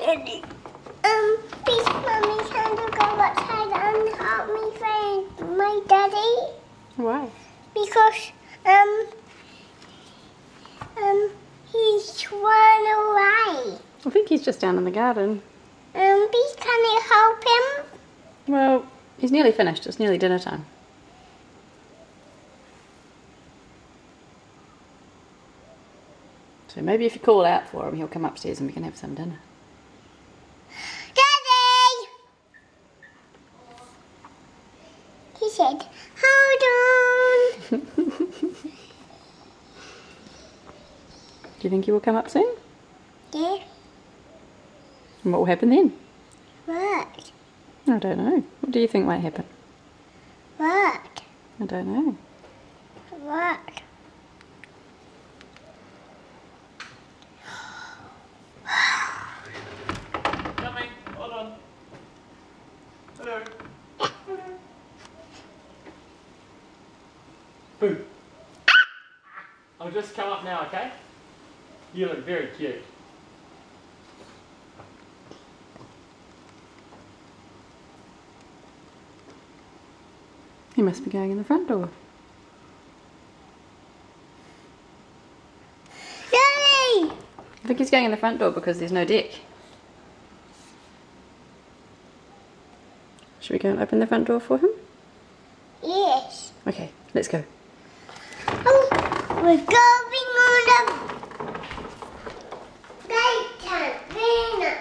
Daddy. Please, Mummy, can you go outside and help me find my daddy? Why? Because, he's run away. I think he's just down in the garden. Please, can you help him? Well, he's nearly finished. It's nearly dinner time. So maybe if you call out for him, he'll come upstairs and we can have some dinner. Daddy! He said, hold on. Do you think he will come up soon? Yeah. And what will happen then? What? I don't know. What do you think might happen? What? I don't know. What? Coming. Hold on. Hello. Hello. Boo. I'll just come up now, okay? You look very cute. He must be going in the front door. Daddy! I think he's going in the front door because there's no deck. Should we go and open the front door for him? Yes. Okay, let's go. Oh, we're going on the daytime dinner.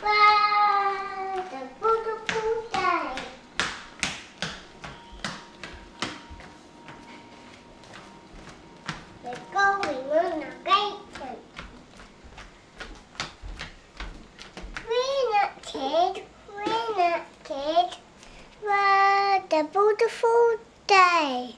Wow, the beautiful day. We're going on the daytime. We're not kids. We're not kids. Wow, the beautiful day.